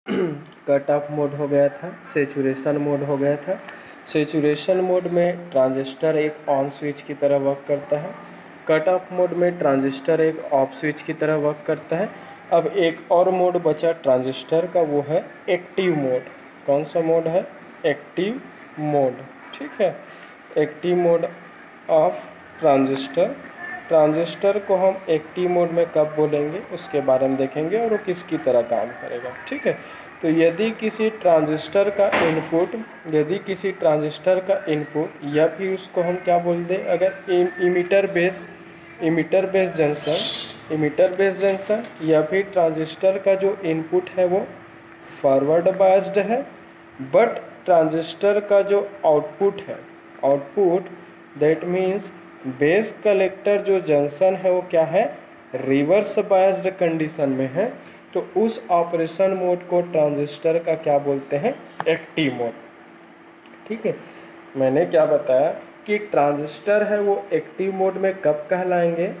Cut off mode हो गया था, सेचुरेशन मोड हो गया था। सेचुरेशन मोड में ट्रांजिस्टर एक ऑन स्विच की तरह वर्क करता है। कट ऑफ मोड में ट्रांजिस्टर एक ऑफ स्विच की तरह वर्क करता है। अब एक और मोड बचा ट्रांजिस्टर का, वो है एक्टिव मोड। कौन सा मोड है? Active mode. ठीक है, active mode of transistor. Transistor को हम एक्टिव मोड में कब बोलेंगे उसके बारे में देखेंगे और वो किसकी तरह काम करेगा। ठीक है, तो यदि किसी ट्रांजिस्टर का इनपुट या फिर उसको हम क्या बोल दें, अगर इमीटर बेस जंक्शन या फिर ट्रांजिस्टर का जो इनपुट है वो फॉरवर्ड बायस्ड है, बट ट्रांजिस्टर का जो output that means base collector जो जंक्शन है वो क्या है, रिवर्स बायस्ड कंडीशन में है, तो उस ऑपरेशन मोड को ट्रांजिस्टर का क्या बोलते हैं, एक्टिव मोड। ठीक है, मैंने क्या बताया कि ट्रांजिस्टर है वो एक्टिव मोड में कब कहलाएंगे,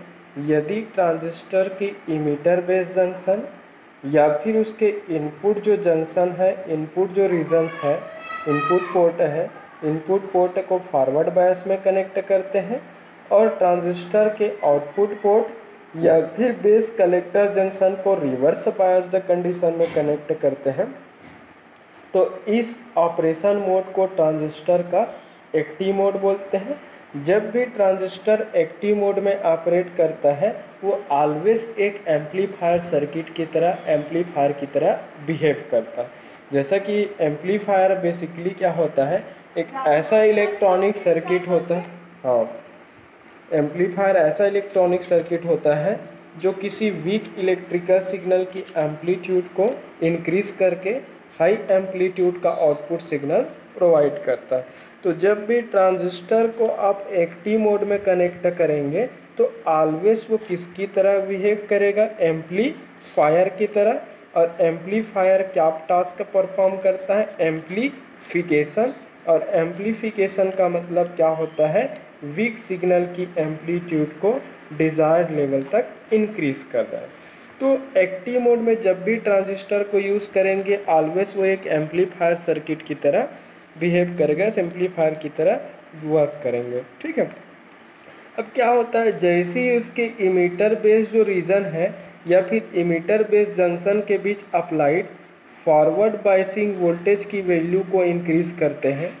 यदि ट्रांजिस्टर की इमीटर बेस जंक्शन या फिर उसके इनपुट जो जंक्शन है, इनपुट जो रीजन्स है, इनपुट पोर्ट को फॉरवर्ड बायस में कनेक्ट करते हैं और ट्रांजिस्टर के आउटपुट पोर्ट या फिर बेस कलेक्टर जंक्शन को रिवर्स बायस्ड कंडीशन में कनेक्ट करते हैं, तो इस ऑपरेशन मोड को ट्रांजिस्टर का एक्टिव मोड बोलते हैं। जब भी ट्रांजिस्टर एक्टिव मोड में ऑपरेट करता है वो ऑलवेज एक एम्पलीफायर सर्किट की तरह बिहेव करता है। जैसा कि एम्पलीफायर बेसिकली क्या होता है, एक ऐसा इलेक्ट्रॉनिक सर्किट होता है, हाँ, एम्पलीफायर ऐसा इलेक्ट्रॉनिक सर्किट होता है जो किसी वीक इलेक्ट्रिकल सिग्नल की एम्पलीट्यूड को इंक्रीज करके हाई एम्पलीट्यूड का आउटपुट सिग्नल प्रोवाइड करता है। तो जब भी ट्रांजिस्टर को आप एक्टिव मोड में कनेक्ट करेंगे तो ऑलवेज वो किसकी तरह बिहेव करेगा, एम्पलीफायर की तरह। और एम्पलीफायर क्या टास्क परफॉर्म करता है, एम्पलीफिकेशन। और एम्पलीफिकेशन का मतलब क्या होता है, वीक सिग्नल की एम्पलीट्यूड को डिज़ायर्ड लेवल तक इंक्रीज कर रहा है। तो एक्टिव मोड में जब भी ट्रांजिस्टर को यूज़ करेंगे ऑलवेज वो एक एम्पलीफायर सर्किट की तरह बिहेव करेगा, एम्पलीफायर की तरह वर्क करेंगे। ठीक है, अब क्या होता है, जैसे ही उसके इमीटर बेस जो रीजन है या फिर इमीटर बेस जंक्शन के बीच अप्लाइड फॉरवर्ड बायसिंग वोल्टेज की वैल्यू को इंक्रीज करते हैं,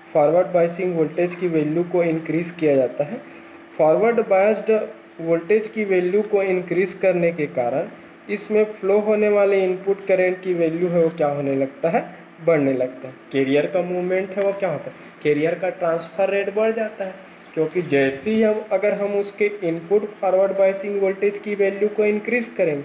फॉरवर्ड बायसिंग वोल्टेज की वैल्यू को इंक्रीज किया जाता है। फॉरवर्ड बायस्ड वोल्टेज की वैल्यू को इंक्रीज करने के कारण इसमें फ्लो होने वाले इनपुट करंट की वैल्यू है वो क्या होने लगता है, बढ़ने लगता है। कैरियर का मूवमेंट है वो क्या होता है, कैरियर का ट्रांसफ़र रेट बढ़ जाता है, क्योंकि जैसे ही अगर हम उसके इनपुट फॉरवर्ड बायसिंग वोल्टेज की वैल्यू को इंक्रीज करेंगे,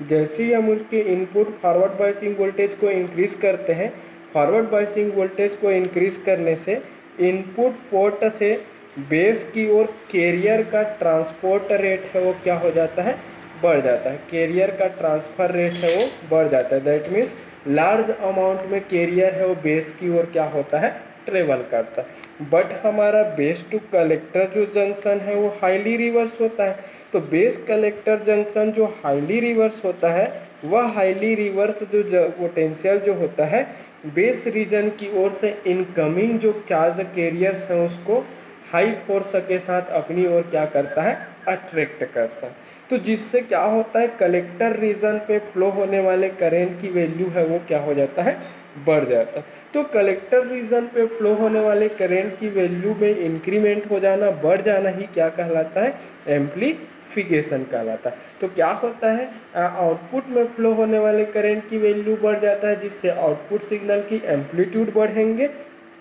जैसे ही हम उसके इनपुट फॉरवर्ड बायसिंग वोल्टेज को इंक्रीज करते हैं, फॉरवर्ड बायसिंग वोल्टेज को इंक्रीज करने से इनपुट पोर्ट से बेस की ओर कैरियर का ट्रांसपोर्ट रेट है वो क्या हो जाता है, बढ़ जाता है। कैरियर का ट्रांसफ़र रेट है वो बढ़ जाता है, दैट मीन्स लार्ज अमाउंट में कैरियर है वो बेस की ओर क्या होता है, ट्रेवल करता है। बट हमारा बेस टू कलेक्टर जो जंक्शन है वो हाईली रिवर्स होता है। तो बेस कलेक्टर जंक्शन जो हाईली रिवर्स होता है वह हाईली रिवर्स जो पोटेंशियल जो होता है बेस रीजन की ओर से इनकमिंग जो चार्ज कैरियर्स हैं उसको हाई फोर्स के साथ अपनी ओर क्या करता है, अट्रैक्ट करता है। तो जिससे क्या होता है, कलेक्टर रीजन पे फ्लो होने वाले करंट की वैल्यू है वो क्या हो जाता है, बढ़ जाता है। तो कलेक्टर रीजन पे फ्लो होने वाले करंट की वैल्यू में इंक्रीमेंट हो जाना, बढ़ जाना ही क्या कहलाता है, एम्पलीफिकेशन कहलाता है। तो क्या होता है, आउटपुट में फ्लो होने वाले करंट की वैल्यू बढ़ जाता है जिससे आउटपुट सिग्नल की एम्पलीट्यूड बढ़ेंगे।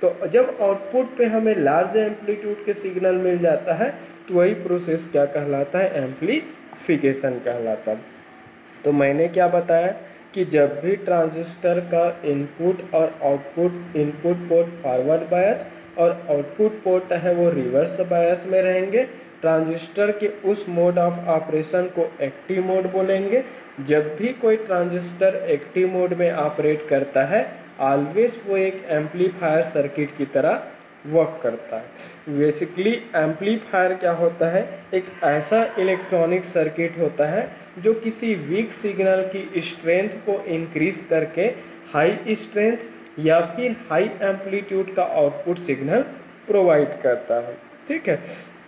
तो जब आउटपुट पे हमें लार्ज एम्पलीट्यूड के सिग्नल मिल जाता है तो वही प्रोसेस क्या कहलाता है, एम्पलीफिकेशन कहलाता है। तो मैंने क्या बताया कि जब भी ट्रांजिस्टर का इनपुट और output, input port forward bias और आउटपुट पोर्ट है वो रिवर्स बायस में रहेंगे, ट्रांजिस्टर के उस मोड ऑफ ऑपरेशन को एक्टिव मोड बोलेंगे। जब भी कोई ट्रांजिस्टर एक्टिव मोड में ऑपरेट करता है ऑलवेज वो एक एम्पलीफायर सर्किट की तरह वर्क करता है। बेसिकली एम्पलीफायर क्या होता है, एक ऐसा इलेक्ट्रॉनिक सर्किट होता है जो किसी वीक सिग्नल की स्ट्रेंथ को इंक्रीज करके हाई स्ट्रेंथ या फिर हाई एम्पलीट्यूड का आउटपुट सिग्नल प्रोवाइड करता है। ठीक है,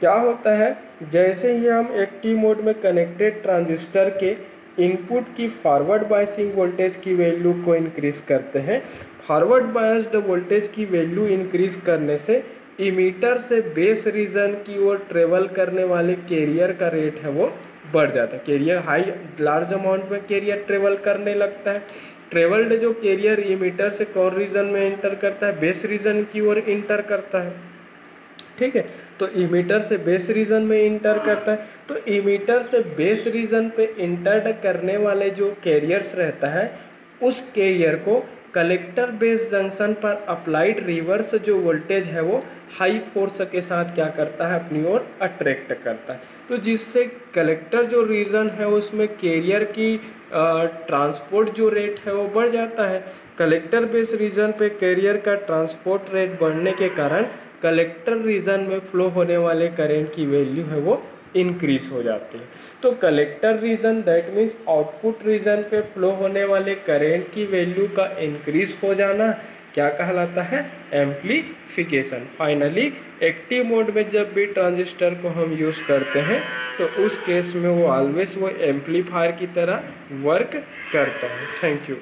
क्या होता है, जैसे ही हम एक्टिव मोड में कनेक्टेड ट्रांजिस्टर के इनपुट की फॉरवर्ड बायसिंग वोल्टेज की वैल्यू को इंक्रीज करते हैं, फॉरवर्ड बायस्ड वोल्टेज की वैल्यू इंक्रीज करने से इमीटर से बेस रीजन की ओर ट्रेवल करने वाले कैरियर का रेट है वो बढ़ जाता है। कैरियर हाई लार्ज अमाउंट में कैरियर ट्रेवल करने लगता है। ट्रेवल्ड जो कैरियर इमीटर से कौन रीजन में इंटर करता है, बेस रीजन की ओर इंटर करता है। ठीक है, तो इमीटर से बेस रीजन में इंटर करता है, तो इमीटर से बेस रीजन पे इंटर करने वाले जो कैरियर्स रहता है, उस कैरियर को कलेक्टर बेस जंक्शन पर अप्लाइड रिवर्स जो वोल्टेज है वो हाई फोर्स के साथ क्या करता है, अपनी ओर अट्रैक्ट करता है। तो जिससे कलेक्टर जो रीजन है उसमें कैरियर की ट्रांसपोर्ट जो रेट है वो बढ़ जाता है। कलेक्टर बेस रीजन पे कैरियर का ट्रांसपोर्ट रेट बढ़ने के कारण कलेक्टर रीजन में फ्लो होने वाले करंट की वैल्यू है वो इंक्रीज हो जाती है। तो collector region that means output region पे फ्लो होने वाले करंट की वैल्यू का इंक्रीज हो जाना क्या कहलाता है, एम्प्लीफिकेशन। फाइनली एक्टिव मोड में जब भी ट्रांजिस्टर को हम यूज़ करते हैं तो उस केस में वो ऑलवेज वो एम्पलीफायर की तरह वर्क करता है। Thank you.